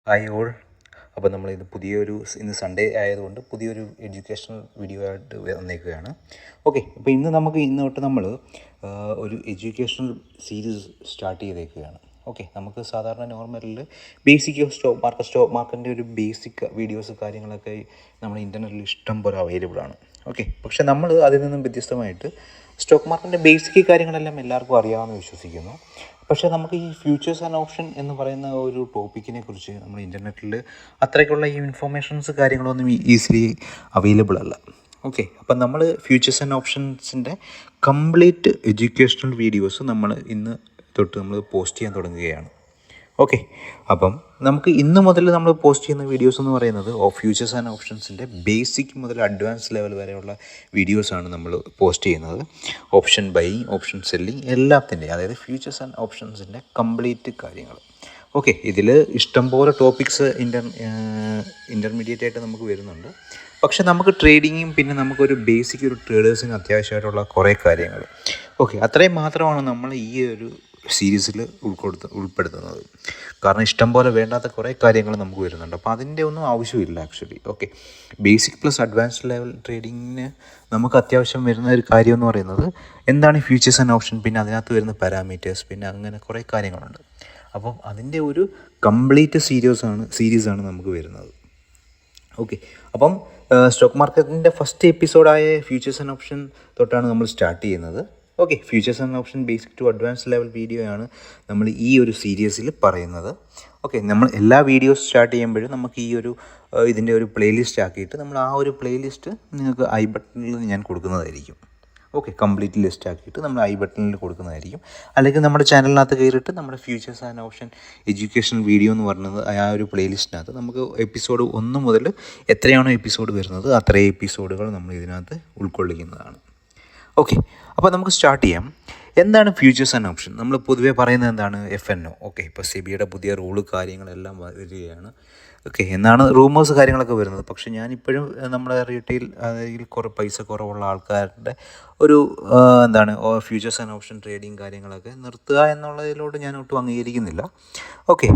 Hi all. അപ്പോൾ നമ്മളിത് ഇന്ന് സൺഡേ ആയതുകൊണ്ട് പുതിയൊരു എഡ്യൂക്കേഷണൽ വീഡിയോ ആയിട്ട് വന്നേക്കുകയാണ്. ഓക്കെ, അപ്പോൾ ഇന്ന് തൊട്ട് നമ്മൾ ഒരു എഡ്യൂക്കേഷണൽ സീരീസ് സ്റ്റാർട്ട് ചെയ്തേക്കുകയാണ്. ഓക്കെ, നമുക്ക് സാധാരണ നോർമലിൽ ബേസിക് സ്റ്റോക്ക് മാർക്കറ്റിൻ്റെ ഒരു ബേസിക് വീഡിയോസ് കാര്യങ്ങളൊക്കെ നമ്മുടെ ഇൻ്റർനെറ്റിൽ ഇഷ്ടം പോലെ അവൈലബിൾ ആണ്. ഓക്കെ, പക്ഷേ നമ്മൾ അതിൽ നിന്നും വ്യത്യസ്തമായിട്ട് സ്റ്റോക്ക് മാർക്കറ്റിൻ്റെ ബേസിക് കാര്യങ്ങളെല്ലാം എല്ലാവർക്കും അറിയാമെന്ന് വിശ്വസിക്കുന്നു. പക്ഷേ നമുക്ക് ഈ ഫ്യൂച്ചേഴ്സ് ആൻഡ് ഓപ്ഷൻ എന്ന് പറയുന്ന ഒരു ടോപ്പിക്കിനെ കുറിച്ച് നമ്മൾ ഇൻ്റർനെറ്റിൽ അത്രയ്ക്കുള്ള ഈ ഇൻഫോർമേഷൻസ് കാര്യങ്ങളൊന്നും ഈസിലി അവൈലബിൾ അല്ല. ഓക്കെ, അപ്പം നമ്മൾ ഫ്യൂച്ചേഴ്സ് ആൻഡ് ഓപ്ഷൻസിൻ്റെ കംപ്ലീറ്റ് എഡ്യൂക്കേഷണൽ വീഡിയോസ് നമ്മൾ ഇന്ന് തൊട്ട് നമ്മൾ പോസ്റ്റ് ചെയ്യാൻ തുടങ്ങുകയാണ്. ഓക്കെ, അപ്പം നമുക്ക് ഇന്ന് മുതൽ നമ്മൾ പോസ്റ്റ് ചെയ്യുന്ന വീഡിയോസ് എന്ന് പറയുന്നത് ഫ്യൂച്ചേഴ്സ് ആൻഡ് ഓപ്ഷൻസിൻ്റെ ബേസിക് മുതൽ അഡ്വാൻസ് ലെവൽ വരെയുള്ള വീഡിയോസാണ് നമ്മൾ പോസ്റ്റ് ചെയ്യുന്നത്. ഓപ്ഷൻ ബൈയിങ്, ഓപ്ഷൻ സെല്ലിങ് എല്ലാത്തിൻ്റെ, അതായത് ഫ്യൂച്ചേഴ്സ് ആൻഡ് ഓപ്ഷൻസിൻ്റെ കംപ്ലീറ്റ് കാര്യങ്ങൾ. ഓക്കെ, ഇതിൽ ഇഷ്ടംപോലെ ടോപ്പിക്സ് ഇൻ്റർമീഡിയറ്റ് ആയിട്ട് നമുക്ക് വരുന്നുണ്ട്. പക്ഷേ നമുക്ക് ട്രേഡിങ്ങും പിന്നെ നമുക്കൊരു ബേസിക് ഒരു ട്രേഡേഴ്സിന് അത്യാവശ്യമായിട്ടുള്ള കുറേ കാര്യങ്ങൾ. ഓക്കെ, അത്രയും മാത്രമാണ് നമ്മൾ ഈ ഒരു സീരീസിൽ ഉൾപ്പെടുത്തുന്നത്. കാരണം ഇഷ്ടംപോലെ വേണ്ടാത്ത കുറേ കാര്യങ്ങൾ നമുക്ക് വരുന്നുണ്ട്. അപ്പോൾ അതിൻ്റെ ഒന്നും ആവശ്യമില്ല actually. Okay, basic plus advanced level ട്രേഡിങ്ങിന് നമുക്ക് അത്യാവശ്യം വരുന്ന ഒരു കാര്യം എന്ന് പറയുന്നത് എന്താണ് ഫ്യൂച്ചേഴ്സ് ആൻഡ് ഓപ്ഷൻ, പിന്നെ അതിനകത്ത് വരുന്ന പാരാമീറ്റേഴ്സ്, പിന്നെ അങ്ങനെ കുറേ കാര്യങ്ങളുണ്ട്. അപ്പം അതിൻ്റെ ഒരു കംപ്ലീറ്റ് സീരീസാണ് നമുക്ക് വരുന്നത്. ഓക്കെ, അപ്പം സ്റ്റോക്ക് മാർക്കറ്റിൻ്റെ ഫസ്റ്റ് എപ്പിസോഡായ ഫ്യൂച്ചേഴ്സ് ആൻഡ് ഓപ്ഷൻ തൊട്ടാണ് നമ്മൾ സ്റ്റാർട്ട് ചെയ്യുന്നത്. Okay, futures and option basic to advance level video ആണ് നമ്മൾ ഈ ഒരു സീരീസിൽ പറയുന്നത്. ഓക്കെ, നമ്മൾ എല്ലാ വീഡിയോസ് സ്റ്റാർട്ട് ചെയ്യുമ്പോഴും നമുക്ക് ഈ ഒരു ഇതിൻ്റെ ഒരു പ്ലേലിസ്റ്റ് ആക്കിയിട്ട് നമ്മൾ ആ ഒരു പ്ലേലിസ്റ്റ് നിങ്ങൾക്ക് ഐ ബട്ടണിൽ ഞാൻ കൊടുക്കുന്നതായിരിക്കും. ഓക്കെ, കംപ്ലീറ്റ് ലിസ്റ്റ് ആക്കിയിട്ട് നമ്മൾ ഐ ബട്ടണിൽ കൊടുക്കുന്നതായിരിക്കും. അല്ലെങ്കിൽ നമ്മുടെ ചാനലിനകത്ത് കയറിയിട്ട് നമ്മുടെ futures and option education video എന്ന് പറയുന്നത് ആ ഒരു പ്ലേലിസ്റ്റിനകത്ത് നമുക്ക് എപ്പിസോഡ് 1 മുതൽ എത്രയാണോ എപ്പിസോഡ് വരുന്നത് അത്രയും എപ്പിസോഡുകൾ നമ്മൾ ഇതിനകത്ത് ഉൾക്കൊള്ളിക്കുന്നതാണ്. ഓക്കെ, അപ്പോൾ നമുക്ക് സ്റ്റാർട്ട് ചെയ്യാം. എന്താണ് ഫ്യൂച്ചേഴ്സ് ആൻഡ് ഓപ്ഷൻ? നമ്മൾ പൊതുവേ പറയുന്നത് എന്താണ്? FNO. ഓക്കെ, ഇപ്പോൾ സെബിയുടെ പുതിയ റൂള് കാര്യങ്ങളെല്ലാം വരികയാണ്. ഓക്കെ, എന്നാണ് റൂമേഴ്സ് കാര്യങ്ങളൊക്കെ വരുന്നത്. പക്ഷേ ഞാനിപ്പോഴും നമ്മുടെ റീറ്റെയിൽ അതിൽ പൈസ കുറവുള്ള ആൾക്കാരുടെ ഒരു ഫ്യൂച്ചേഴ്സ് ആൻഡ് ഓപ്ഷൻ ട്രേഡിങ് കാര്യങ്ങളൊക്കെ നിർത്തുക എന്നുള്ളതിലോട്ട് ഞാൻ ഒട്ടും അംഗീകരിക്കുന്നില്ല. ഓക്കെ,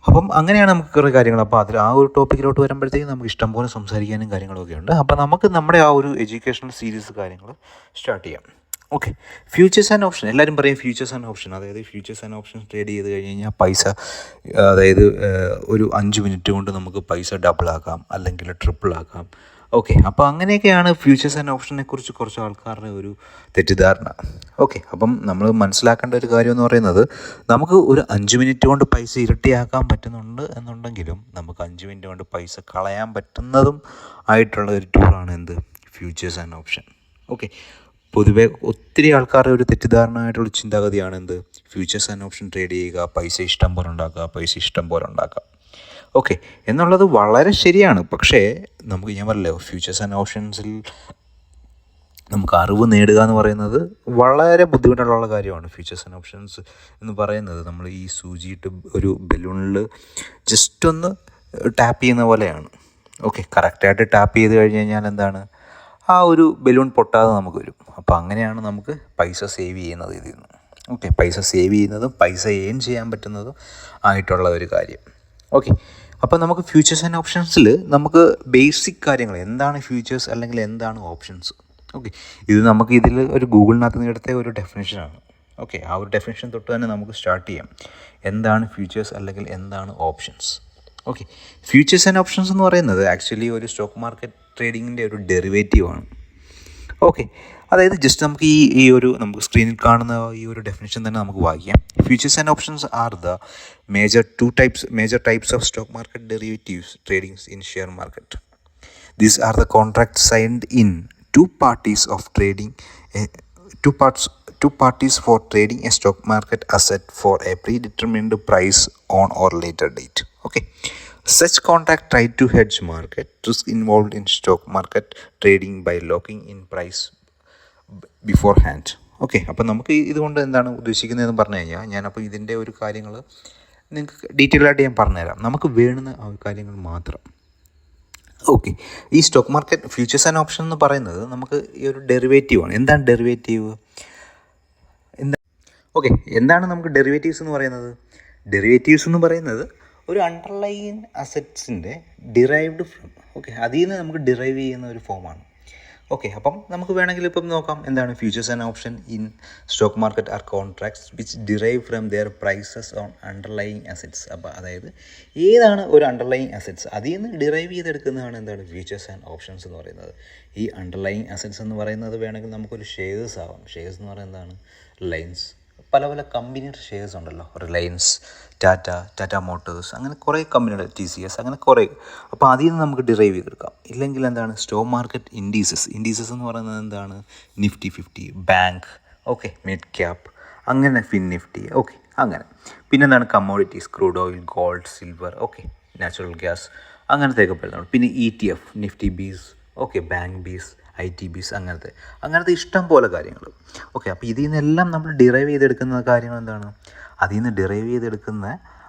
അപ്പം അങ്ങനെയാണ് നമുക്ക് കുറേ കാര്യങ്ങൾ. അപ്പോൾ അതിൽ ആ ഒരു ടോപ്പിക്കിലോട്ട് വരുമ്പോഴത്തേക്കും നമുക്ക് ഇഷ്ടംപോലെ സംസാരിക്കാനും കാര്യങ്ങളൊക്കെ ഉണ്ട്. അപ്പോൾ നമുക്ക് നമ്മുടെ ആ ഒരു എഡ്യൂക്കേഷണൽ സീരീസ് കാര്യങ്ങൾ സ്റ്റാർട്ട് ചെയ്യാം. ഓക്കെ, ഫ്യൂച്ചേഴ്സ് ആൻഡ് ഓപ്ഷൻ എല്ലാവരും പറയും ഫ്യൂച്ചേഴ്സ് ആൻഡ് ഓപ്ഷൻ, അതായത് ഫ്യൂച്ചേഴ്സ് ആൻഡ് ഓപ്ഷൻ ട്രേഡ് ചെയ്ത് കഴിഞ്ഞ് കഴിഞ്ഞാൽ പൈസ, അതായത് ഒരു 5 മിനിറ്റ് കൊണ്ട് നമുക്ക് പൈസ ഡബിളാക്കാം അല്ലെങ്കിൽ ട്രിപ്പിളാക്കാം. ഓക്കെ, അപ്പോൾ അങ്ങനെയൊക്കെയാണ് ഫ്യൂച്ചേഴ്സ് ആൻഡ് ഓപ്ഷനെ കുറിച്ച് കുറച്ച് ആൾക്കാരുടെ ഒരു തെറ്റിദ്ധാരണ. ഓക്കെ, അപ്പം നമ്മൾ മനസ്സിലാക്കേണ്ട ഒരു കാര്യം എന്ന് പറയുന്നത് നമുക്ക് ഒരു 5 മിനിറ്റ് കൊണ്ട് പൈസ ഇരട്ടിയാക്കാൻ പറ്റുന്നുണ്ട് എന്നുണ്ടെങ്കിലും നമുക്ക് 5 മിനിറ്റ് കൊണ്ട് പൈസ കളയാൻ പറ്റുന്നതും ആയിട്ടുള്ള ഒരു ടൂളാണ് എന്ത്? Futures and option. ഓക്കെ, പൊതുവെ ഒത്തിരി ആൾക്കാരുടെ ഒരു തെറ്റിദ്ധാരണയായിട്ടുള്ള ചിന്താഗതിയാണ് എന്ത്? ഫ്യൂച്ചേഴ്സ് ആൻഡ് ഓപ്ഷൻ ട്രേഡ് ചെയ്യുക, പൈസ ഇഷ്ടം പോലെ ഉണ്ടാക്കുക. ഓക്കെ, എന്നുള്ളത് വളരെ ശരിയാണ്. പക്ഷേ ഞാൻ പറഞ്ഞല്ലോ, ഫ്യൂച്ചേഴ്സ് ആൻഡ് ഓപ്ഷൻസിൽ നമുക്ക് അറിവ് നേടുക എന്ന് പറയുന്നത് വളരെ ബുദ്ധിമുട്ടുള്ള കാര്യമാണ്. ഫ്യൂച്ചേഴ്സ് ആൻഡ് ഓപ്ഷൻസ് എന്ന് പറയുന്നത് നമ്മൾ ഈ സൂചിയിട്ട് ഒരു ബലൂണിൽ ജസ്റ്റ് ഒന്ന് ടാപ്പ് ചെയ്യുന്ന പോലെയാണ്. ഓക്കെ, കറക്റ്റായിട്ട് ടാപ്പ് ചെയ്ത് കഴിഞ്ഞ് കഴിഞ്ഞാൽ എന്താണ്? ആ ഒരു ബലൂൺ പൊട്ടാതെ നമുക്ക് വരും. അപ്പോൾ അങ്ങനെയാണ് നമുക്ക് പൈസ സേവ് ചെയ്യുന്നത് ഇതിൽ നിന്ന്. ഓക്കെ, പൈസ സേവ് ചെയ്യുന്നതും പൈസ ഏൺ ചെയ്യാൻ പറ്റുന്നതും ആയിട്ടുള്ള ഒരു കാര്യം. ഓക്കെ, അപ്പോൾ നമുക്ക് ഫ്യൂച്ചേഴ്സ് ആൻഡ് ഓപ്ഷൻസിൽ നമുക്ക് ബേസിക് കാര്യങ്ങൾ എന്താണ് ഫ്യൂച്ചേഴ്സ് അല്ലെങ്കിൽ എന്താണ് ഓപ്ഷൻസ്. ഓക്കെ, ഇത് നമുക്ക് ഇതിൽ ഒരു ഗൂഗിളിനകത്ത് നിന്ന് എടുത്ത ഒരു ഡെഫിനേഷനാണ്. ഓക്കെ, ആ ഒരു ഡെഫിനേഷൻ തൊട്ട് തന്നെ നമുക്ക് സ്റ്റാർട്ട് ചെയ്യാം. എന്താണ് ഫ്യൂച്ചേഴ്സ് അല്ലെങ്കിൽ എന്താണ് options? Okay, futures and options എന്ന് പറയുന്നത് ആക്ച്വലി ഒരു സ്റ്റോക്ക് മാർക്കറ്റ് ട്രേഡിങ്ങിൻ്റെ ഒരു ഡെറിവേറ്റീവാണ്. ഓക്കെ, അതായത് ജസ്റ്റ് നമുക്ക് നമുക്ക് സ്ക്രീനിൽ കാണുന്ന ഈ ഒരു ഡെഫിനേഷൻ തന്നെ നമുക്ക് വായിക്കാം. Futures and options are the major types of stock market derivatives tradings in share market. These are the contracts signed in two parties for trading a stock market asset for a predetermined price on or later date. Okay, such contract try to hedge market risk involved in stock market trading by locking in price beforehand. Okay, അപ്പം നമുക്ക് ഇതുകൊണ്ട് എന്താണ് ഉദ്ദേശിക്കുന്നതെന്ന് പറഞ്ഞു കഴിഞ്ഞാൽ ഞാനപ്പോൾ ഇതിൻ്റെ ഒരു കാര്യങ്ങൾ നിങ്ങൾക്ക് ഡീറ്റെയിൽ ആയിട്ട് ഞാൻ പറഞ്ഞുതരാം. നമുക്ക് വേണ്ടുന്ന ആ കാര്യങ്ങൾ മാത്രം. ഓക്കെ, ഈ stock market futures and option എന്ന് പറയുന്നത് നമുക്ക് ഈ ഒരു ഡെറിവേറ്റീവാണ്. എന്താണ് ഡെറിവേറ്റീവ്? എന്താണ് നമുക്ക് ഡെറിവേറ്റീവ്സ് എന്ന് പറയുന്നത്? ഡെറിവേറ്റീവ്സ് എന്ന് പറയുന്നത് ഒരു അണ്ടർലൈൻ അസറ്റ്സിൻ്റെ ഡിറൈവ്ഡ് ഫ്രം, ഓക്കെ, അതിൽ നിന്ന് നമുക്ക് ഡിറൈവ് ചെയ്യുന്ന ഒരു ഫോമാണ്. ഓക്കെ, അപ്പം നമുക്ക് വേണമെങ്കിൽ ഇപ്പം നോക്കാം എന്താണ് futures and option in stock market are contracts which derive from their prices on underlying assets. അപ്പോൾ അതായത് ഏതാണ് ഒരു അണ്ടർലൈങ് അസറ്റ്സ്, അതിൽ നിന്ന് ഡിറൈവ് ചെയ്തെടുക്കുന്നതാണ് എന്താണ് ഫ്യൂച്ചേഴ്സ് ആൻഡ് ഓപ്ഷൻസ് എന്ന് പറയുന്നത്. ഈ അണ്ടർലൈങ് അസറ്റ്സ് എന്ന് പറയുന്നത് വേണമെങ്കിൽ നമുക്കൊരു ഷെയർസ് ആവാം. ഷെയർസ് എന്ന് പറയുന്നത് എന്താണ്, റിലയൻസ്, പല പല കമ്പനിയുടെ ഷെയർസ് ഉണ്ടല്ലോ, റിലയൻസ്, ടാറ്റ മോട്ടോഴ്സ്, അങ്ങനെ കുറേ കമ്പനിയുടെ, TCS, അങ്ങനെ കുറേ. അപ്പോൾ അതിൽ നിന്ന് നമുക്ക് ഡിറൈവ് ചെയ്തെടുക്കാം. ഇല്ലെങ്കിൽ എന്താണ് സ്റ്റോക്ക് മാർക്കറ്റ് ഇൻഡീസസ് എന്ന് പറയുന്നത് എന്താണ്, Nifty 50, bank, okay, mid cap, അങ്ങനെ FinNifty, ഓക്കെ, അങ്ങനെ. പിന്നെന്താണ് commodities, crude oil, gold, silver, okay, natural gas, അങ്ങനത്തെയൊക്കെ പറയുന്നത്. പിന്നെ ETF, നിഫ്റ്റി ബീസ്, ഓക്കെ, ബാങ്ക് ബീസ്, ITBs, അങ്ങനത്തെ ഇഷ്ടം പോലെ കാര്യങ്ങൾ. ഓക്കെ, അപ്പോൾ ഇതിൽ നിന്നെല്ലാം നമ്മൾ ഡിറൈവ് ചെയ്തെടുക്കുന്ന കാര്യങ്ങൾ എന്താണ്, അതിൽ നിന്ന് ഡിറൈവ് ചെയ്തെടുക്കുന്ന,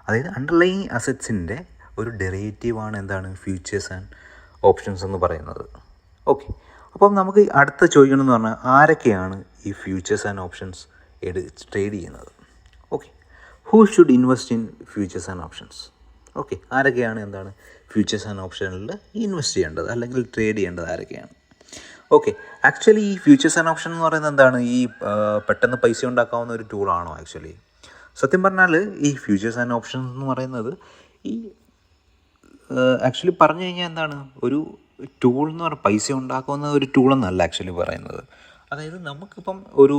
അതായത് അണ്ടർലൈങ് അസറ്റ്സിൻ്റെ ഒരു ഡെറിവേറ്റീവാണ് എന്താണ് ഫ്യൂച്ചേഴ്സ് ആൻഡ് ഓപ്ഷൻസ് എന്ന് പറയുന്നത്. ഓക്കെ, അപ്പം നമുക്ക് അടുത്ത ചോദിക്കണമെന്ന് പറഞ്ഞാൽ ആരൊക്കെയാണ് ഈ ഫ്യൂച്ചേഴ്സ് ആൻഡ് ഓപ്ഷൻസ് ട്രേഡ് ചെയ്യുന്നത്. Okay, who should invest in futures and options. Okay, ആരൊക്കെയാണ് എന്താണ് ഫ്യൂച്ചേഴ്സ് ആൻഡ് ഓപ്ഷനിൽ ഇൻവെസ്റ്റ് ചെയ്യേണ്ടത് അല്ലെങ്കിൽ ട്രേഡ് ചെയ്യേണ്ടത് ആരൊക്കെയാണ്. ഓക്കെ, ആക്ച്വലി ഈ ഫ്യൂച്ചേഴ്സ് ആൻഡ് ഓപ്ഷൻ എന്ന് പറയുന്നത് എന്താണ്, ഈ പെട്ടെന്ന് പൈസ ഉണ്ടാക്കാവുന്ന ഒരു ടൂളാണോ? ആക്ച്വലി സത്യം പറഞ്ഞാൽ ഈ ഫ്യൂച്ചേഴ്സ് ആൻഡ് ഓപ്ഷൻസ് എന്ന് പറയുന്നത് ഈ ആക്ച്വലി പറഞ്ഞു കഴിഞ്ഞാൽ എന്താണ് ഒരു ടൂൾ എന്ന് പറഞ്ഞാൽ പൈസ ഉണ്ടാക്കുന്ന ഒരു ടൂളെന്നല്ല ആക്ച്വലി പറയുന്നത്. അതായത് നമുക്കിപ്പം ഒരു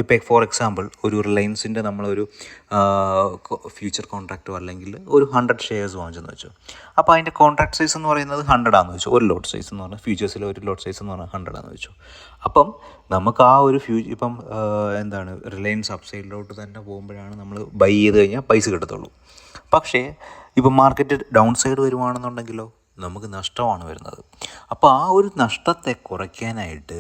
ഇപ്പം ഫോർ എക്സാമ്പിൾ ഒരു റിലയൻസിൻ്റെ നമ്മളൊരു ഫ്യൂച്ചർ കോൺട്രാക്റ്റോ അല്ലെങ്കിൽ ഒരു 100 ഷെയർസ് വാങ്ങിച്ചെന്ന് വെച്ചു. അപ്പോൾ അതിൻ്റെ കോൺട്രാക്ട് സൈസ് എന്ന് പറയുന്നത് 100 ആണെന്ന് വെച്ചു. ഒരു ലോട്ട് സൈസ് എന്ന് പറഞ്ഞാൽ ഫ്യൂച്ചേഴ്സിലെ ഒരു ലോട്ട് സൈസ് എന്ന് പറഞ്ഞാൽ 100 ആണെന്ന് വെച്ചു. അപ്പം നമുക്ക് ആ ഒരു ഇപ്പം എന്താണ് റിലയൻസ് അപ്സൈഡിലോട്ട് തന്നെ പോകുമ്പോഴാണ് നമ്മൾ ബൈ ചെയ്ത് കഴിഞ്ഞാൽ പൈസ കിട്ടത്തുള്ളൂ. പക്ഷേ ഇപ്പം മാർക്കറ്റ് ഡൗൺ സൈഡ് വരുവാണെന്നുണ്ടെങ്കിലോ നമുക്ക് നഷ്ടമാണ് വരുന്നത്. അപ്പോൾ ആ ഒരു നഷ്ടത്തെ കുറയ്ക്കാനായിട്ട്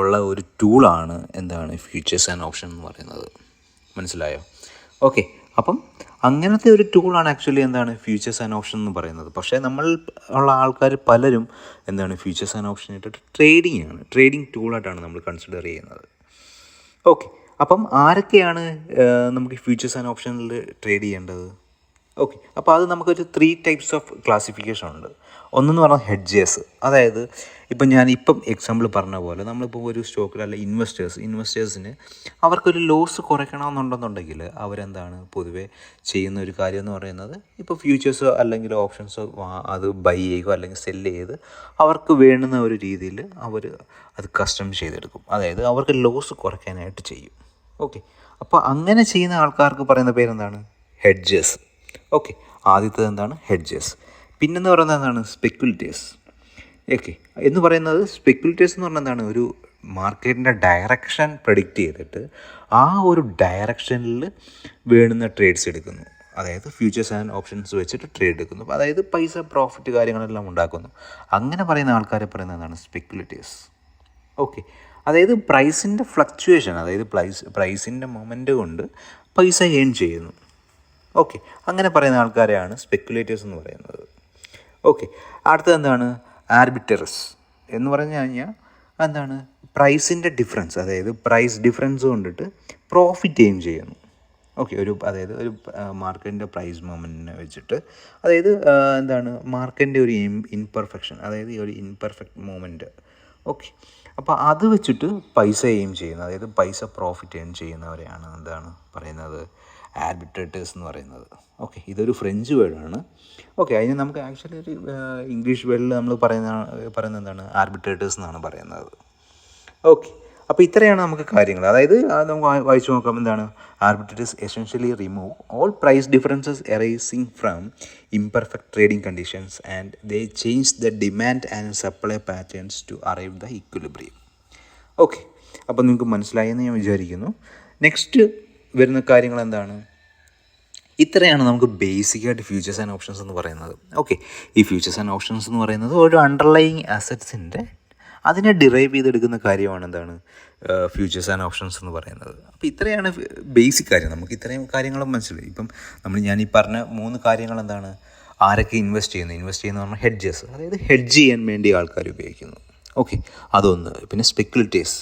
ഉള്ള ഒരു ടൂളാണ് എന്താണ് ഫ്യൂച്ചേഴ്സ് ആൻഡ് ഓപ്ഷൻ എന്ന് പറയുന്നത്. മനസ്സിലായോ? ഓക്കെ, അപ്പം അങ്ങനത്തെ ഒരു ടൂളാണ് ആക്ച്വലി എന്താണ് ഫ്യൂച്ചേഴ്സ് ആൻഡ് ഓപ്ഷൻ എന്ന് പറയുന്നത്. പക്ഷേ നമ്മൾ ഉള്ള ആൾക്കാർ പലരും എന്താണ് ഫ്യൂച്ചേഴ്സ് ആൻഡ് ഓപ്ഷൻ ഇട്ടിട്ട് ട്രേഡിങ് ടൂളായിട്ടാണ് നമ്മൾ കൺസിഡർ ചെയ്യുന്നത്. ഓക്കെ, അപ്പം ആരൊക്കെയാണ് നമുക്ക് ഫ്യൂച്ചേഴ്സ് ആൻഡ് ഓപ്ഷനിൽ ട്രേഡ് ചെയ്യേണ്ടത്? ഓക്കെ, അപ്പോൾ അത് നമുക്കൊരു 3 ടൈപ്സ് ഓഫ് ക്ലാസിഫിക്കേഷൻ ഉണ്ട്. ഒന്നെന്ന് പറഞ്ഞാൽ ഹെഡ്ജേഴ്സ്, അതായത് ഇപ്പം എക്സാമ്പിൾ പറഞ്ഞ പോലെ നമ്മളിപ്പോൾ ഒരു സ്റ്റോക്കിൽ അല്ല ഇൻവെസ്റ്റേഴ്സിന് അവർക്കൊരു ലോസ് കുറയ്ക്കണമെന്നുണ്ടെന്നുണ്ടെങ്കിൽ അവരെന്താണ് പൊതുവേ ചെയ്യുന്ന ഒരു കാര്യം എന്ന് പറയുന്നത് ഇപ്പോൾ ഫ്യൂച്ചേഴ്സോ അല്ലെങ്കിൽ ഓപ്ഷൻസോ അത് ബൈ ചെയ്യുകയോ അല്ലെങ്കിൽ സെല്ല് ചെയ്ത് അവർക്ക് വേണ്ടുന്ന ഒരു രീതിയിൽ അവർ അത് കസ്റ്റം ചെയ്തെടുക്കും. അതായത് അവർക്ക് ലോസ് കുറയ്ക്കാനായിട്ട് ചെയ്യും. ഓക്കെ, അപ്പോൾ അങ്ങനെ ചെയ്യുന്ന ആൾക്കാർക്ക് പറയുന്ന പേരെന്താണ്, ഹെഡ്ജേഴ്സ്. ഓക്കെ, ആദ്യത്തേത് എന്താണ് ഹെഡ്ജേഴ്സ്. പിന്നെന്ന് പറയുന്നത് എന്താണ് സ്പെക്കുലേറ്റേഴ്സ്. ഓക്കെ, എന്ന് പറയുന്നത് സ്പെക്കുലേറ്റേഴ്സ് എന്ന് പറഞ്ഞാൽ എന്താണ് ഒരു മാർക്കറ്റിൻ്റെ ഡയറക്ഷൻ പ്രെഡിക്റ്റ് ചെയ്തിട്ട് ആ ഒരു ഡയറക്ഷനിൽ വേണ്ടുന്ന ട്രേഡ്സ് എടുക്കുന്നു. അതായത് ഫ്യൂച്ചേഴ്സ് ആൻഡ് ഓപ്ഷൻസ് വെച്ചിട്ട് ട്രേഡ് എടുക്കുന്നു. അതായത് പൈസ പ്രോഫിറ്റ് കാര്യങ്ങളെല്ലാം ഉണ്ടാക്കുന്നു. അങ്ങനെ പറയുന്ന ആൾക്കാരെ പറയുന്നത് എന്താണ് സ്പെക്കുലേറ്റേഴ്സ്. ഓക്കെ, അതായത് പ്രൈസിൻ്റെ ഫ്ലക്ച്വേഷൻ, അതായത് പ്രൈസിൻ്റെ മൊമെൻ്റ് കൊണ്ട് പൈസ ഏൺ ചെയ്യുന്നു. ഓക്കെ, അങ്ങനെ പറയുന്ന ആൾക്കാരെയാണ് സ്പെക്കുലേറ്റേഴ്സ് എന്ന് പറയുന്നത്. ഓക്കെ, അടുത്തത് എന്താണ് ആർബിറ്ററസ് എന്ന് പറഞ്ഞു കഴിഞ്ഞാൽ എന്താണ് പ്രൈസിൻ്റെ ഡിഫറൻസ്, അതായത് പ്രൈസ് ഡിഫറൻസ് കൊണ്ടിട്ട് പ്രോഫിറ്റ് ഏൺ ചെയ്യുന്നു. ഓക്കെ, അതായത് ഒരു മാർക്കറ്റിൻ്റെ പ്രൈസ് മൊമെൻറ്റിനെ വെച്ചിട്ട്, അതായത് എന്താണ് മാർക്കറ്റിൻ്റെ ഒരു ഇൻപെർഫെക്ഷൻ, അതായത് ഒരു ഇൻപെർഫെക്റ്റ് മൊമെൻറ്റ്. ഓക്കെ, അപ്പോൾ അത് വെച്ചിട്ട് പൈസ ഏൺ ചെയ്യുന്നത്, അതായത് പൈസ പ്രോഫിറ്റ് ഏൺ ചെയ്യുന്നവരെയാണ് എന്താണ് പറയുന്നത് ആർബിട്രേറ്റേഴ്സ് എന്ന് പറയുന്നത്. ഓക്കെ, ഇതൊരു ഫ്രഞ്ച് വേർഡാണ്. ഓക്കെ, അതിന് നമുക്ക് ആക്ച്വലി ഒരു ഇംഗ്ലീഷ് വേർഡിൽ നമ്മൾ പറയുന്നത് എന്താണ് ആർബിട്രേറ്റേഴ്സ് എന്നാണ് പറയുന്നത്. ഓക്കെ, അപ്പോൾ ഇത്രയാണ് നമുക്ക് കാര്യങ്ങൾ. അതായത് നമുക്ക് വായിച്ചു നോക്കാം എന്താണ് arbitrators essentially remove all price differences arising from imperfect trading conditions and they change the demand and supply patterns to arrive the equilibrium. Okay, അപ്പോൾ നിങ്ങൾക്ക് മനസ്സിലായെന്ന് ഞാൻ വിചാരിക്കുന്നു. നെക്സ്റ്റ് വരുന്ന കാര്യങ്ങൾ എന്താണ്, ഇത്രയാണ് നമുക്ക് ബേസിക്കായിട്ട് ഫ്യൂച്ചേഴ്സ് ആൻഡ് ഓപ്ഷൻസ് എന്ന് പറയുന്നത്. ഓക്കെ, ഈ ഫ്യൂച്ചേഴ്സ് ആൻഡ് ഓപ്ഷൻസ് എന്ന് പറയുന്നത് ഒരു അണ്ടർലൈങ് അസറ്റ്സിൻ്റെ അതിനെ ഡിറൈവ് ചെയ്തെടുക്കുന്ന കാര്യമാണ് എന്താണ് ഫ്യൂച്ചേഴ്സ് ആൻഡ് ഓപ്ഷൻസ് എന്ന് പറയുന്നത്. അപ്പോൾ ഇത്രയാണ് ബേസിക് കാര്യം. നമുക്ക് ഇത്രയും കാര്യങ്ങളും മനസ്സിലായി. ഇപ്പം ഞാൻ ഈ പറഞ്ഞ 3 കാര്യങ്ങൾ എന്താണ്, ആരൊക്കെ ഇൻവെസ്റ്റ് ചെയ്യുന്നു പറഞ്ഞാൽ ഹെഡ്ജേഴ്സ്, അതായത് ഹെഡ്ജ് ചെയ്യാൻ വേണ്ടി ആൾക്കാർ ഉപയോഗിക്കുന്നു. ഓക്കെ, അതൊന്ന്. പിന്നെ സ്പെക്കുലേറ്റേഴ്സ്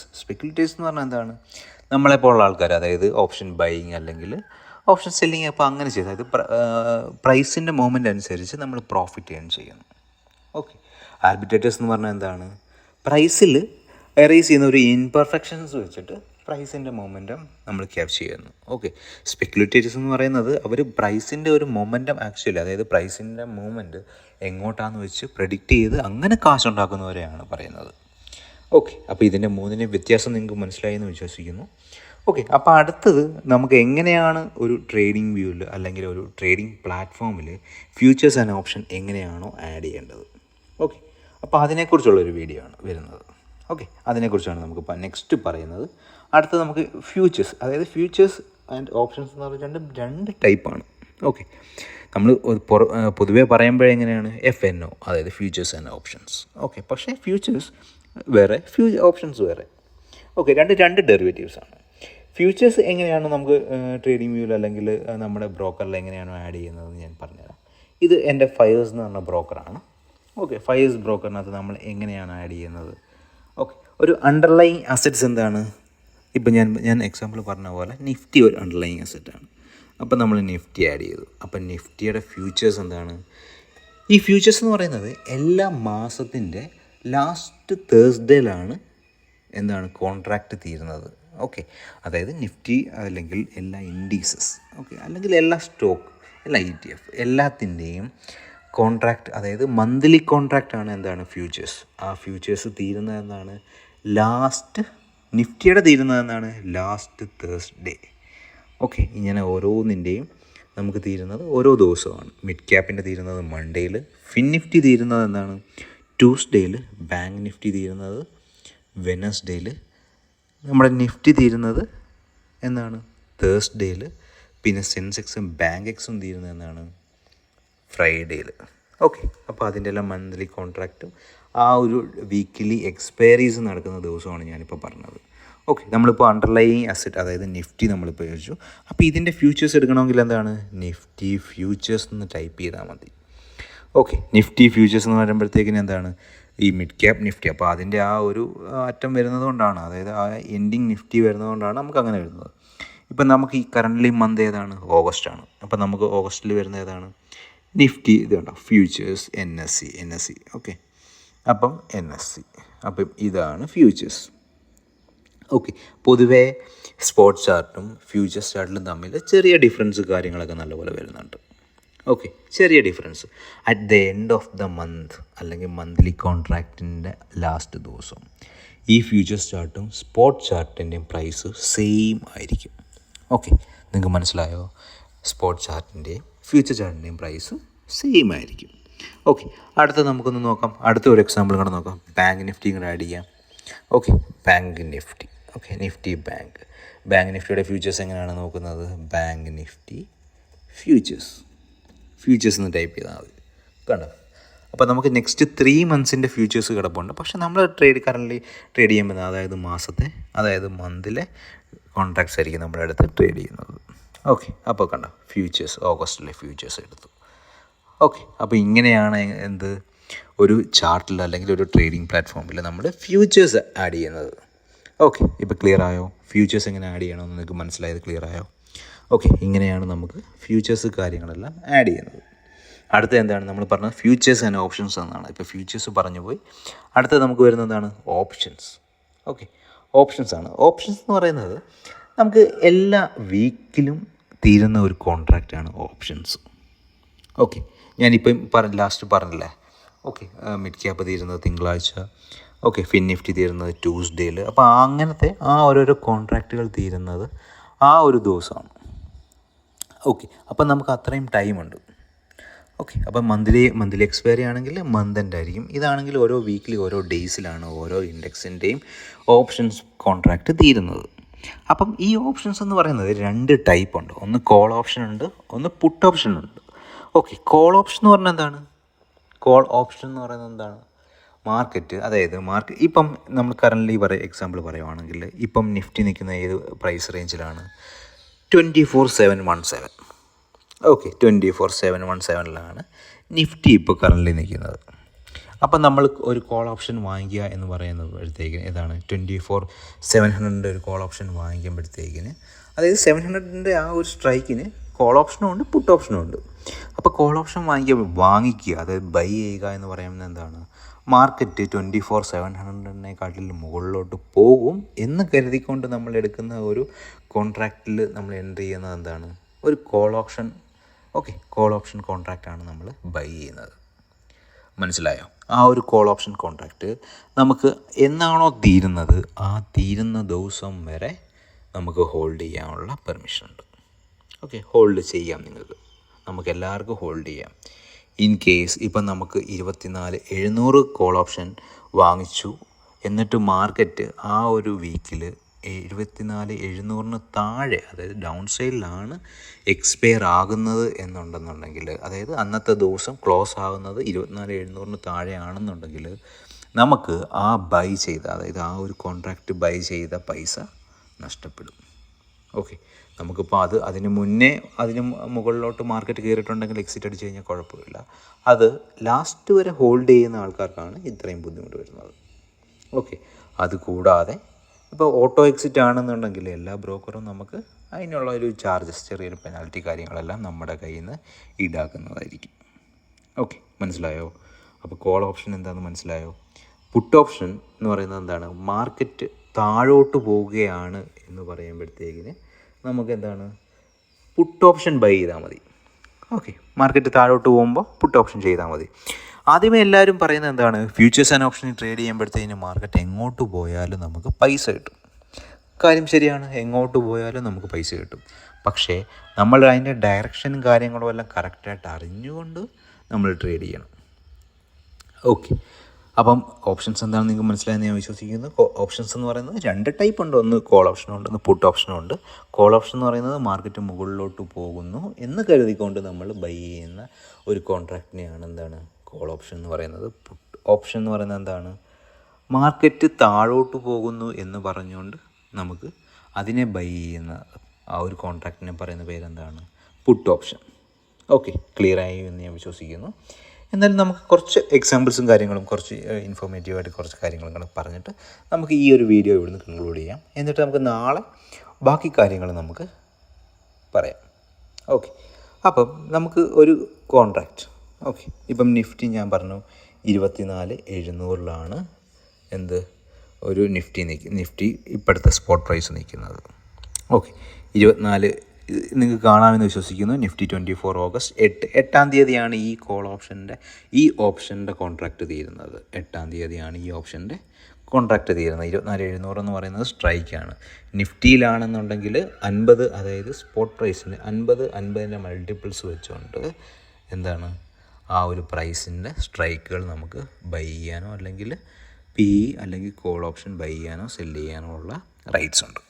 എന്ന് പറഞ്ഞാൽ എന്താണ് നമ്മളെപ്പോലുള്ള ആൾക്കാർ, അതായത് ഓപ്ഷൻ ബൈയിങ് അല്ലെങ്കിൽ ഓപ്ഷൻ സെല്ലിങ് അപ്പോൾ അങ്ങനെ ചെയ്ത് അതായത് പ്രൈസിൻ്റെ മൂവ്മെൻ്റ് അനുസരിച്ച് നമ്മൾ പ്രോഫിറ്റ് ഏൺ ചെയ്യുന്നു. ഓക്കെ, ആർബിട്രേറ്റേഴ്സ് എന്ന് പറഞ്ഞാൽ എന്താണ്? പ്രൈസിൽ എറേസ് ചെയ്യുന്ന ഒരു ഇൻപെർഫെക്ഷൻസ് വെച്ചിട്ട് പ്രൈസിൻ്റെ മൊമെൻറ്റം നമ്മൾ ക്യാപ്ചർ ചെയ്യുന്നു. ഓക്കെ, സ്പെക്കുലേറ്റേഴ്സ് എന്ന് പറയുന്നത് അവർ പ്രൈസിൻ്റെ ഒരു മൊമെൻറ്റം ആക്ച്വലി അതായത് പ്രൈസിൻ്റെ മൂവ്മെൻറ്റ് എങ്ങോട്ടാണെന്ന് വെച്ച് പ്രെഡിക്റ്റ് ചെയ്ത് അങ്ങനെ കാശുണ്ടാക്കുന്നവരെയാണ് പറയുന്നത്. ഓക്കെ, അപ്പോൾ ഇതിൻ്റെ മൂന്നിൻ്റെ വ്യത്യാസം നിങ്ങൾക്ക് മനസ്സിലായി എന്ന് വിശ്വസിക്കുന്നു. ഓക്കെ, അപ്പോൾ അടുത്തത് നമുക്ക് എങ്ങനെയാണ് ഒരു ട്രേഡിംഗ് വ്യൂവിൽ അല്ലെങ്കിൽ ഒരു ട്രേഡിംഗ് പ്ലാറ്റ്ഫോമിൽ ഫ്യൂച്ചേഴ്സ് ആൻഡ് ഓപ്ഷൻ എങ്ങനെയാണോ ആഡ് ചെയ്യേണ്ടത്. ഓക്കെ, അപ്പോൾ അതിനെക്കുറിച്ചുള്ളൊരു വീഡിയോ ആണ് വരുന്നത്. ഓക്കെ, അതിനെക്കുറിച്ചാണ് നമുക്കിപ്പോൾ നെക്സ്റ്റ് പറയുന്നത്. അടുത്തത് നമുക്ക് ഫ്യൂച്ചേഴ്സ്, അതായത് ഫ്യൂച്ചേഴ്സ് ആൻഡ് ഓപ്ഷൻസ് എന്ന് പറഞ്ഞാൽ രണ്ട് ടൈപ്പാണ്. ഓക്കെ, നമ്മൾ പൊതുവേ പറയുമ്പോഴെങ്ങനെയാണ് FNO, അതായത് ഫ്യൂച്ചേഴ്സ് ആൻഡ് ഓപ്ഷൻസ്. ഓക്കെ, പക്ഷേ ഫ്യൂച്ചേഴ്സ് വേറെ, ഓപ്ഷൻസ് വേറെ. ഓക്കെ, രണ്ട് ഡെറിവേറ്റീവ്സാണ്. ഫ്യൂച്ചേഴ്സ് എങ്ങനെയാണ് നമുക്ക് ട്രേഡിംഗ് വ്യൂവിൽ അല്ലെങ്കിൽ നമ്മുടെ ബ്രോക്കറിൽ എങ്ങനെയാണോ ആഡ് ചെയ്യുന്നതെന്ന് ഞാൻ പറഞ്ഞുതരാം. ഇത് എൻ്റെ ഫയേഴ്സ് എന്ന് പറഞ്ഞ ബ്രോക്കറാണ്. ഓക്കെ, ഫയേഴ്സ് ബ്രോക്കറിനകത്ത് നമ്മൾ എങ്ങനെയാണ് ആഡ് ചെയ്യുന്നത്? ഓക്കെ, ഒരു അണ്ടർലൈങ് അസറ്റ്സ് എന്താണ്? ഇപ്പം ഞാൻ എക്സാമ്പിൾ പറഞ്ഞ പോലെ നിഫ്റ്റി ഒരു അണ്ടർലൈങ് അസറ്റാണ്. അപ്പോൾ നമ്മൾ നിഫ്റ്റി ആഡ് ചെയ്തു. അപ്പം നിഫ്റ്റിയുടെ ഫ്യൂച്ചേഴ്സ് എന്താണ്? ഈ ഫ്യൂച്ചേഴ്സ് എന്ന് പറയുന്നത് എല്ലാ മാസത്തിൻ്റെ ലാസ്റ്റ് തേഴ്സ്ഡേയിലാണ് എന്താണ് കോൺട്രാക്റ്റ് തീരുന്നത്. ഓക്കെ, അതായത് നിഫ്റ്റി അല്ലെങ്കിൽ എല്ലാ ഇൻഡീസസ്, ഓക്കെ, അല്ലെങ്കിൽ എല്ലാ സ്റ്റോക്ക്, എല്ലാ ETF എല്ലാത്തിൻ്റെയും കോൺട്രാക്റ്റ്, അതായത് മന്ത്ലി കോൺട്രാക്റ്റാണ് എന്താണ് ഫ്യൂച്ചേഴ്സ്. ആ ഫ്യൂച്ചേഴ്സ് തീരുന്നത് എന്താണ്? ലാസ്റ്റ് നിഫ്റ്റിയുടെ തീരുന്നത് എന്താണ്? Last Thursday. ഓക്കെ, ഇങ്ങനെ ഓരോന്നിൻ്റെയും നമുക്ക് തീരുന്നത് ഓരോ ദിവസമാണ്. മിഡ് ക്യാപ്പിൻ്റെ തീരുന്നത് മൺഡേയിൽ, ഫിൻ നിഫ്റ്റി തീരുന്നത് എന്താണ്? ട്യൂസ്ഡേയിൽ, ബാങ്ക് നിഫ്റ്റി തീരുന്നത് വെനസ്ഡേയിൽ, നമ്മുടെ നിഫ്റ്റി തീരുന്നത് എന്താണ്? തേഴ്സ്ഡേയിൽ, പിന്നെ സെൻസെക്സും ബാങ്ക് എക്സും തീരുന്നത് എന്താണ്? ഫ്രൈഡേയിൽ. ഓക്കെ, അപ്പോൾ അതിൻ്റെ എല്ലാം മന്ത്ലി കോൺട്രാക്റ്റും ആ ഒരു വീക്കിലി എക്സ്പയറീസ് നടക്കുന്ന ദിവസമാണ് ഞാനിപ്പോൾ പറഞ്ഞത്. ഓക്കെ, നമ്മളിപ്പോൾ അണ്ടർലൈങ് അസറ്റ് അതായത് നിഫ്റ്റി നമ്മളിപ്പോൾ ചോദിച്ചു. അപ്പോൾ ഇതിൻ്റെ ഫ്യൂച്ചേഴ്സ് എടുക്കണമെങ്കിൽ എന്താണ്? നിഫ്റ്റി ഫ്യൂച്ചേഴ്സ് എന്ന് ടൈപ്പ് ചെയ്താൽ മതി. ഓക്കെ, നിഫ്റ്റി ഫ്യൂച്ചേഴ്സ് എന്ന് പറയുമ്പോഴത്തേക്കിന് എന്താണ്? ഈ മിഡ് ക്യാപ്പ് നിഫ്റ്റി, അപ്പോൾ അതിൻ്റെ ആ ഒരു അറ്റം വരുന്നത് കൊണ്ടാണ്, അതായത് ആ എൻഡിങ് നിഫ്റ്റി വരുന്നത് കൊണ്ടാണ് നമുക്ക് അങ്ങനെ വരുന്നത്. ഇപ്പം നമുക്ക് ഈ കറൻ്റ്ലി മന്ത് ഏതാണ്? ഓഗസ്റ്റാണ്. അപ്പോൾ നമുക്ക് ഓഗസ്റ്റിൽ വരുന്ന ഏതാണ്? നിഫ്റ്റി. ഇതുണ്ടോ? Futures NSE. ഓക്കെ, അപ്പം NSE, അപ്പം ഇതാണ് ഫ്യൂച്ചേഴ്സ്. ഓക്കെ, പൊതുവേ സ്പോട്ട് ചാർട്ടും ഫ്യൂച്ചേഴ്സ് ചാർട്ടിലും തമ്മിൽ ചെറിയ ഡിഫറൻസ് കാര്യങ്ങളൊക്കെ നല്ലപോലെ വരുന്നുണ്ട്. ഓക്കെ, ചെറിയ difference. At the end of the month അല്ലെങ്കിൽ മന്ത്ലി കോൺട്രാക്റ്റിൻ്റെ ലാസ്റ്റ് ദിവസം ഈ ഫ്യൂച്ചേഴ്സ് ചാർട്ടും സ്പോട്ട് ചാർട്ടിൻ്റെയും പ്രൈസ് സെയിം ആയിരിക്കും. ഓക്കെ, നിങ്ങൾക്ക് മനസ്സിലായോ? സ്പോട്ട് ചാർട്ടിൻ്റെയും ഫ്യൂച്ചർ ചാർട്ടിൻ്റെയും പ്രൈസ് സെയിം ആയിരിക്കും. ഓക്കെ, അടുത്ത നമുക്കൊന്ന് നോക്കാം. അടുത്ത ഒരു എക്സാമ്പിൾ കൂടെ നോക്കാം. ബാങ്ക് നിഫ്റ്റി കൂടെ ആഡ് ചെയ്യാം. Okay, bank Nifty. Okay, Nifty bank നിഫ്റ്റിയുടെ ഫ്യൂച്ചേഴ്സ് എങ്ങനെയാണ് നോക്കുന്നത്? ബാങ്ക് നിഫ്റ്റി ഫ്യൂച്ചേഴ്സ് എന്ന് ടൈപ്പ് ചെയ്താൽ മതി. കണ്ടോ? അപ്പോൾ നമുക്ക് നെക്സ്റ്റ് 3 മന്ത്സിൻ്റെ ഫ്യൂച്ചേഴ്സ് കിടപ്പുണ്ട്. പക്ഷേ നമ്മൾ കറൻ്റ് ട്രേഡ് ചെയ്യുമ്പോൾ അതായത് മന്തിലെ കോൺട്രാക്ട്സ് ആയിരിക്കും നമ്മുടെ അടുത്ത് ട്രേഡ് ചെയ്യുന്നത്. ഓക്കെ, അപ്പോൾ കണ്ടോ ഫ്യൂച്ചേഴ്സ്, ഓഗസ്റ്റിലെ ഫ്യൂച്ചേഴ്സ് എടുത്തു. ഓക്കെ, അപ്പോൾ ഇങ്ങനെയാണ് ഒരു ചാർട്ടിൽ അല്ലെങ്കിൽ ഒരു ട്രേഡിംഗ് പ്ലാറ്റ്ഫോമിൽ നമ്മൾ ഫ്യൂച്ചേഴ്സ് ആഡ് ചെയ്യുന്നത്. ഓക്കെ, ഇപ്പോൾ ക്ലിയർ ആയോ? ഫ്യൂച്ചേഴ്സ് എങ്ങനെ ആഡ് ചെയ്യണമെന്ന് നിങ്ങൾക്ക് മനസ്സിലായത് ക്ലിയർ ആയോ? ഓക്കെ, ഇങ്ങനെയാണ് നമുക്ക് ഫ്യൂച്ചേഴ്സ് കാര്യങ്ങളെല്ലാം ആഡ് ചെയ്യുന്നത്. അടുത്ത എന്താണ് നമ്മൾ പറഞ്ഞത്? ഫ്യൂച്ചേഴ്സ് ആൻഡ് ഓപ്ഷൻസ് എന്നാണ്. ഇപ്പോൾ ഫ്യൂച്ചേഴ്സ് പറഞ്ഞു പോയി. അടുത്തത് നമുക്ക് വരുന്നതാണ് ഓപ്ഷൻസ്. ഓക്കെ, ഓപ്ഷൻസ് എന്ന് പറയുന്നത് നമുക്ക് എല്ലാ വീക്കിലും തീരുന്ന ഒരു കോൺട്രാക്റ്റാണ് ഓപ്ഷൻസ്. ഓക്കെ, ഞാനിപ്പം ലാസ്റ്റ് പറഞ്ഞില്ലേ? ഓക്കെ, മിഡ് ക്യാപ്പ് തീരുന്നത് തിങ്കളാഴ്ച. ഓക്കെ, ഫിൻ നിഫ്റ്റി തീരുന്നത് ട്യൂസ്ഡേയിൽ. അപ്പോൾ അങ്ങനത്തെ ആ ഓരോരോ കോൺട്രാക്റ്റുകൾ തീരുന്നത് ആ ഒരു ദിവസമാണ്. ഓക്കെ, അപ്പം നമുക്ക് അത്രയും ടൈമുണ്ട്. ഓക്കെ, അപ്പം മന്ത്ലി എക്സ്പയറി ആണെങ്കിൽ മന്ത് എൻഡ് ആയിരിക്കും. ഇതാണെങ്കിൽ ഓരോ വീക്കിലി ഓരോ ഡേയ്സിലാണ് ഓരോ ഇൻഡെക്സിൻ്റെയും ഓപ്ഷൻസ് കോൺട്രാക്റ്റ് തീരുന്നത്. അപ്പം ഈ ഓപ്ഷൻസ് എന്ന് പറയുന്നത് 2 ടൈപ്പ് ഉണ്ട്. ഒന്ന് കോൾ ഓപ്ഷൻ ഉണ്ട്, ഒന്ന് പുട്ട് ഓപ്ഷൻ ഉണ്ട്. ഓക്കെ, കോൾ ഓപ്ഷൻ എന്ന് പറഞ്ഞാൽ എന്താണ്? മാർക്കറ്റ് ഇപ്പം നമ്മൾ കറൻ്റ്ലി എക്സാമ്പിൾ പറയുവാണെങ്കിൽ ഇപ്പം നിഫ്റ്റി നിൽക്കുന്ന ഏത് പ്രൈസ് റേഞ്ചിലാണ്? 24,717. ഓക്കെ, 24,717 നിഫ്റ്റി ഇപ്പോൾ കറൻ്റ്ലി നിൽക്കുന്നത്. അപ്പം നമ്മൾ ഒരു കോൾ ഓപ്ഷൻ വാങ്ങിക്കുക എന്ന് പറയുമ്പോഴത്തേക്കിന് ഏതാണ്? 24,700 ഒരു കോൾ ഓപ്ഷൻ വാങ്ങിക്കുമ്പോഴത്തേക്കിന് അതായത് 700 ആ ഒരു സ്ട്രൈക്കിന് കോൾ ഓപ്ഷനും ഉണ്ട്, പുട്ട് ഓപ്ഷനും ഉണ്ട്. അപ്പോൾ കോൾ ഓപ്ഷൻ വാങ്ങിക്കുക, അതായത് ബൈ ചെയ്യുക എന്ന് പറയുന്നത് എന്താണ്, മാർക്കറ്റ് 24/700 മുകളിലോട്ട് പോകും എന്ന് കരുതിക്കൊണ്ട് നമ്മൾ എടുക്കുന്ന ഒരു കോൺട്രാക്റ്റിൽ നമ്മൾ എൻ്റർ ചെയ്യുന്നത് എന്താണ്, ഒരു call option. Okay, call option കോൺട്രാക്റ്റാണ് നമ്മൾ ബൈ ചെയ്യുന്നത്. മനസ്സിലായോ? ആ ഒരു കോൾ ഓപ്ഷൻ കോൺട്രാക്റ്റ് നമുക്ക് എന്നാണോ തീരുന്നത് ആ തീരുന്ന ദിവസം വരെ നമുക്ക് ഹോൾഡ് ചെയ്യാനുള്ള പെർമിഷൻ ഉണ്ട്. ഓക്കെ, ഹോൾഡ് ചെയ്യാം, നമുക്ക് എല്ലാവർക്കും ഹോൾഡ് ചെയ്യാം. ഇൻ കേസ് ഇപ്പം നമുക്ക് 24,700 കോൾ ഓപ്ഷൻ വാങ്ങിച്ചു, എന്നിട്ട് മാർക്കറ്റ് ആ ഒരു വീക്കിൽ 24,700 താഴെ, അതായത് ഡൗൺ സൈഡിലാണ് എക്സ്പയർ ആകുന്നത് എന്നുണ്ടെന്നുണ്ടെങ്കിൽ, അതായത് അന്നത്തെ ദിവസം ക്ലോസ് ആകുന്നത് 24,700 താഴെ ആണെന്നുണ്ടെങ്കിൽ നമുക്ക് ആ ബൈ ചെയ്ത, അതായത് ആ ഒരു കോൺട്രാക്റ്റ് ബൈ ചെയ്ത പൈസ നഷ്ടപ്പെടും. ഓക്കെ, നമുക്കിപ്പോൾ അതിന് മുന്നേ അതിന് മുകളിലോട്ട് മാർക്കറ്റ് കയറിയിട്ടുണ്ടെങ്കിൽ എക്സിറ്റ് അടിച്ച് കഴിഞ്ഞാൽ കുഴപ്പമില്ല. അത് ലാസ്റ്റ് വരെ ഹോൾഡ് ചെയ്യുന്ന ആൾക്കാർക്കാണ് ഇത്രയും ബുദ്ധിമുട്ട് വരുന്നത്. ഓക്കെ, അതുകൂടാതെ ഇപ്പോൾ ഓട്ടോ എക്സിറ്റ് ആണെന്നുണ്ടെങ്കിൽ എല്ലാ ബ്രോക്കറും നമുക്ക് അതിനുള്ള ഒരു ചാർജസ്, ചെറിയൊരു പെനാൽറ്റി കാര്യങ്ങളെല്ലാം നമ്മുടെ കയ്യിൽ നിന്ന് ഈടാക്കുന്നതായിരിക്കും. ഓക്കെ, മനസ്സിലായോ? അപ്പോൾ കോൾ ഓപ്ഷൻ എന്താണെന്ന് മനസ്സിലായോ? പുട്ട് ഓപ്ഷൻ എന്ന് പറയുന്നത് എന്താണ്, മാർക്കറ്റ് താഴോട്ട് പോവുകയാണ് എന്ന് പറയുമ്പോഴത്തേക്കിന് നമുക്ക് എന്താണ്, പുട്ട് ഓപ്ഷൻ ബൈ ചെയ്താൽ മതി. ഓക്കെ, മാർക്കറ്റ് താഴോട്ട് പോകുമ്പോൾ പുട്ട് ഓപ്ഷൻ ചെയ്താൽ മതി. ആദ്യമേ എല്ലാവരും പറയുന്നത് എന്താണ്, ഫ്യൂച്ചേഴ്സ് ആൻഡ് ഓപ്ഷനിൽ ട്രേഡ് ചെയ്യുമ്പോഴത്തേന് മാർക്കറ്റ് എങ്ങോട്ട് പോയാലും നമുക്ക് പൈസ കിട്ടും. കാര്യം ശരിയാണ്, എങ്ങോട്ട് പോയാലും നമുക്ക് പൈസ കിട്ടും. പക്ഷേ നമ്മൾ അതിൻ്റെ ഡയറക്ഷനും കാര്യങ്ങളും എല്ലാം കറക്റ്റായിട്ട് അറിഞ്ഞുകൊണ്ട് നമ്മൾ ട്രേഡ് ചെയ്യണം. ഓക്കെ, അപ്പം ഓപ്ഷൻസ് എന്താണെന്ന് നിങ്ങൾക്ക് മനസ്സിലായെന്ന് ഞാൻ വിശ്വസിക്കുന്നു. ഓപ്ഷൻസ് എന്ന് പറയുന്നത് 2 ടൈപ്പ് ഉണ്ട്. ഒന്ന് കോൾ ഓപ്ഷനും ഉണ്ട്, ഒന്ന് പുട്ട് ഓപ്ഷനും ഉണ്ട്. കോൾ ഓപ്ഷൻ എന്ന് പറയുന്നത് മാർക്കറ്റ് മുകളിലോട്ട് പോകുന്നു എന്ന് കരുതിക്കൊണ്ട് നമ്മൾ ബൈ ചെയ്യുന്ന ഒരു കോൺട്രാക്റ്റിനെയാണ് എന്താണ്, കോൾ ഓപ്ഷൻ എന്ന് പറയുന്നത്. പുട്ട് ഓപ്ഷൻ എന്ന് പറയുന്നത് എന്താണ്, മാർക്കറ്റ് താഴോട്ട് പോകുന്നു എന്ന് പറഞ്ഞുകൊണ്ട് നമുക്ക് അതിനെ ബൈ ചെയ്യുന്ന ആ ഒരു കോൺട്രാക്റ്റിനെ പറയുന്ന പേരെന്താണ്, പുട്ട് ഓപ്ഷൻ. ഓക്കെ, ക്ലിയർ ആയി എന്ന് ഞാൻ വിശ്വസിക്കുന്നു. എന്നാലും നമുക്ക് കുറച്ച് എക്സാമ്പിൾസും കാര്യങ്ങളും കുറച്ച് ഇൻഫോർമേറ്റീവായിട്ട് കുറച്ച് കാര്യങ്ങളും കൂടെ പറഞ്ഞിട്ട് നമുക്ക് ഈ ഒരു വീഡിയോ ഇവിടുന്ന് കൺക്ലൂഡ് ചെയ്യാം. എന്നിട്ട് നമുക്ക് നാളെ ബാക്കി കാര്യങ്ങൾ നമുക്ക് പറയാം. ഓക്കെ, അപ്പം നമുക്ക് ഒരു കോൺട്രാക്റ്റ്, ഓക്കെ, ഇപ്പം നിഫ്റ്റി ഞാൻ പറഞ്ഞു 24,700 എന്ത് ഒരു നിഫ്റ്റി ഇപ്പോഴത്തെ സ്പോട്ട് പ്രൈസ് നിൽക്കുന്നത്. ഓക്കെ, 24 നിങ്ങൾക്ക് കാണാമെന്ന് വിശ്വസിക്കുന്നു. നിഫ്റ്റി 24 ഓഗസ്റ്റ് 8 തീയതിയാണ് ഈ കോൾ ഓപ്ഷൻ്റെ ഓപ്ഷൻ്റെ കോൺട്രാക്റ്റ് തീരുന്നത്. 8 തീയതിയാണ് ഈ ഓപ്ഷൻ്റെ കോൺട്രാക്റ്റ് തീരുന്നത്. 24,700 എന്ന് പറയുന്നത് സ്ട്രൈക്കാണ്. നിഫ്റ്റിയിലാണെന്നുണ്ടെങ്കിൽ 50, അതായത് സ്പോട്ട് പ്രൈസിന് 50 മൾട്ടിപ്പിൾസ് വെച്ചുകൊണ്ട് എന്താണ് ആ ഒരു പ്രൈസിൻ്റെ സ്ട്രൈക്കുകൾ നമുക്ക് ബൈ ചെയ്യാനോ അല്ലെങ്കിൽ പി അല്ലെങ്കിൽ കോൾ ഓപ്ഷൻ ബൈ ചെയ്യാനോ സെല് ചെയ്യാനോ ഉള്ള റൈറ്റ്സ് ഉണ്ട്.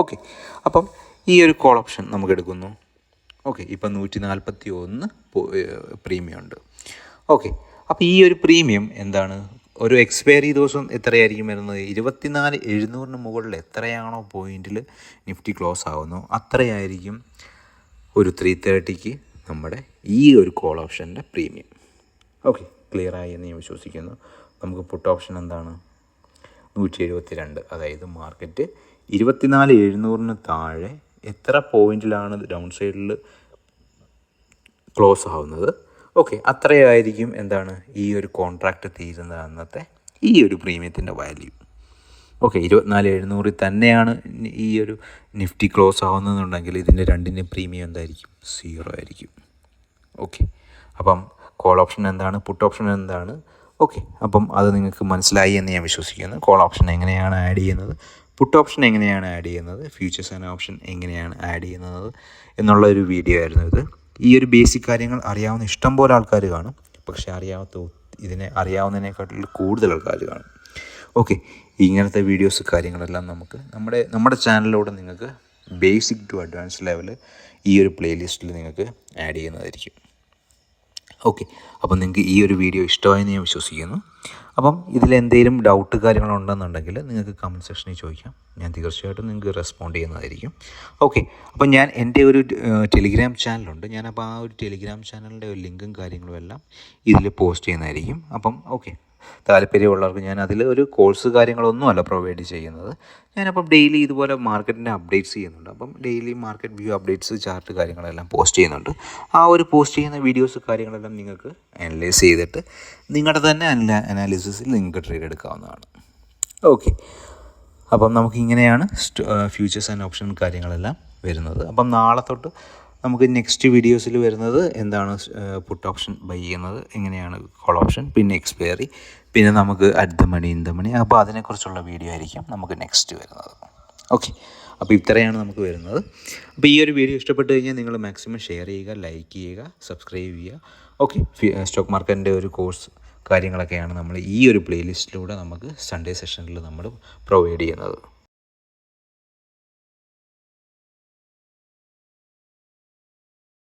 ഓക്കെ, അപ്പം ഈ ഒരു കോൾ ഓപ്ഷൻ നമുക്ക് എടുക്കുന്നു. ഓക്കെ, ഇപ്പം 141 പ്രീമിയം ഉണ്ട്. ഓക്കെ, അപ്പോൾ ഈ ഒരു പ്രീമിയം എന്താണ്, ഒരു എക്സ്പയറി ദിവസം എത്രയായിരിക്കും വരുന്നത്, 24,700 മുകളിൽ എത്രയാണോ പോയിന്റിൽ നിഫ്റ്റി ക്ലോസ് ആവുന്നു അത്രയായിരിക്കും ഒരു 3:30 നമ്മുടെ ഈ ഒരു കോൾ ഓപ്ഷൻ്റെ പ്രീമിയം. ഓക്കെ, ക്ലിയർ ആയി എന്ന് ഞാൻ വിശ്വസിക്കുന്നു. നമുക്ക് പുട്ട് ഓപ്ഷൻ എന്താണ്, 172, അതായത് മാർക്കറ്റ് 24,700 താഴെ എത്ര പോയിന്റിലാണ് ഡൗൺ സൈഡിൽ ക്ലോസ് ആവുന്നത്, ഓക്കെ, അത്രയായിരിക്കും എന്താണ് ഈ ഒരു കോൺട്രാക്റ്റ് തീരുന്ന അന്നത്തെ ഈ ഒരു പ്രീമിയത്തിൻ്റെ വാല്യൂ. ഓക്കെ, 24,700 തന്നെയാണ് ഈ ഒരു നിഫ്റ്റി ക്ലോസ് ആവുന്നതെന്നുണ്ടെങ്കിൽ ഇതിൻ്റെ രണ്ടിൻ്റെ പ്രീമിയം എന്തായിരിക്കും, 0 ആയിരിക്കും. ഓക്കെ, അപ്പം കോൾ ഓപ്ഷൻ എന്താണ്, പുട്ട് ഓപ്ഷൻ എന്താണ്, ഓക്കെ, അപ്പം അത് നിങ്ങൾക്ക് മനസ്സിലായി എന്ന് ഞാൻ വിശ്വസിക്കുന്നു. കോൾ ഓപ്ഷൻ എങ്ങനെയാണ് ആഡ് ചെയ്യുന്നത്, പുട്ട് ഓപ്ഷൻ എങ്ങനെയാണ് ആഡ് ചെയ്യുന്നത്, ഫ്യൂച്ചേഴ്സ് ആൻഡ് ഓപ്ഷൻ എങ്ങനെയാണ് ആഡ് ചെയ്യുന്നത് എന്നുള്ള ഒരു വീഡിയോ ആയിരുന്നു ഇത്. ഈ ഒരു ബേസിക് കാര്യങ്ങൾ അറിയാവുന്ന ഇഷ്ടം പോലെ ആൾക്കാർ കാണും, പക്ഷേ ഇതിനെ അറിയാവുന്നതിനേക്കാട്ടിൽ കൂടുതൽ ആൾക്കാർ കാണും. ഓക്കെ, ഇങ്ങനത്തെ വീഡിയോസ് കാര്യങ്ങളെല്ലാം നമുക്ക് നമ്മുടെ ചാനലിലൂടെ നിങ്ങൾക്ക് ബേസിക് ടു അഡ്വാൻസ് ലെവൽ ഈ ഒരു പ്ലേലിസ്റ്റിൽ നിങ്ങൾക്ക് ആഡ് ചെയ്യുന്നതായിരിക്കും. ഓക്കെ, അപ്പം നിങ്ങൾക്ക് ഈ ഒരു വീഡിയോ ഇഷ്ടമായെന്ന് ഞാൻ വിശ്വസിക്കുന്നു. അപ്പം ഇതിലെന്തെങ്കിലും ഡൗട്ട് കാര്യങ്ങളുണ്ടെന്നുണ്ടെങ്കിൽ നിങ്ങൾക്ക് കമൻറ്റ് സെക്ഷനിൽ ചോദിക്കാം, ഞാൻ തീർച്ചയായിട്ടും നിങ്ങൾക്ക് റെസ്പോണ്ട് ചെയ്യുന്നതായിരിക്കും. ഓക്കെ, അപ്പം ഞാൻ എൻ്റെ ഒരു ടെലിഗ്രാം ചാനലുണ്ട്, ഞാനപ്പോൾ ആ ഒരു ടെലിഗ്രാം ചാനലിൻ്റെ ഒരു ലിങ്കും കാര്യങ്ങളും എല്ലാം ഇതിൽ പോസ്റ്റ് ചെയ്യുന്നതായിരിക്കും. അപ്പം ഓക്കെ, താല്പര്യമുള്ളവർക്ക് ഞാൻ അതിൽ ഒരു കോഴ്സ് കാര്യങ്ങളൊന്നുമല്ല പ്രൊവൈഡ് ചെയ്യുന്നത്. ഞാനപ്പം ഡെയിലി ഇതുപോലെ മാർക്കറ്റിൻ്റെ അപ്ഡേറ്റ്സ് ചെയ്യുന്നുണ്ട്. അപ്പം daily market view updates chart കാര്യങ്ങളെല്ലാം പോസ്റ്റ് ചെയ്യുന്നുണ്ട്. ആ ഒരു പോസ്റ്റ് ചെയ്യുന്ന വീഡിയോസ് കാര്യങ്ങളെല്ലാം നിങ്ങൾക്ക് അനലൈസ് ചെയ്തിട്ട് നിങ്ങളുടെ തന്നെ അനാലിസിസിൽ നിങ്ങൾക്ക് ട്രേഡ് എടുക്കാവുന്നതാണ്. ഓക്കെ, അപ്പം നമുക്കിങ്ങനെയാണ് ഫ്യൂച്ചേഴ്സ് ആൻഡ് ഓപ്ഷൻ കാര്യങ്ങളെല്ലാം വരുന്നത്. അപ്പം നാളെ തൊട്ട് നമുക്ക് നെക്സ്റ്റ് വീഡിയോസിൽ വരുന്നത് എന്താണ് പുട്ട് ഓപ്ഷൻ ബൈ ചെയ്യുന്നത്, എങ്ങനെയാണ് കോൾ ഓപ്ഷൻ, പിന്നെ എക്സ്പയറി, പിന്നെ നമുക്ക് at the money in the money. അപ്പോൾ അതിനെക്കുറിച്ചുള്ള വീഡിയോ ആയിരിക്കും നമുക്ക് നെക്സ്റ്റ് വരുന്നത്. ഓക്കെ, അപ്പോൾ ഇത്രയാണ് നമുക്ക് വരുന്നത്. അപ്പോൾ ഈ ഒരു വീഡിയോ ഇഷ്ടപ്പെട്ട് കഴിഞ്ഞാൽ നിങ്ങൾ മാക്സിമം ഷെയർ ചെയ്യുക, ലൈക്ക് ചെയ്യുക, സബ്സ്ക്രൈബ് ചെയ്യുക. ഓക്കെ, സ്റ്റോക്ക് മാർക്കറ്റിൻ്റെ ഒരു കോഴ്സ് കാര്യങ്ങളൊക്കെയാണ് നമ്മൾ ഈ ഒരു പ്ലേലിസ്റ്റിലൂടെ നമുക്ക് സൺഡേ സെഷനിൽ നമ്മൾ പ്രൊവൈഡ് ചെയ്യുന്നത്.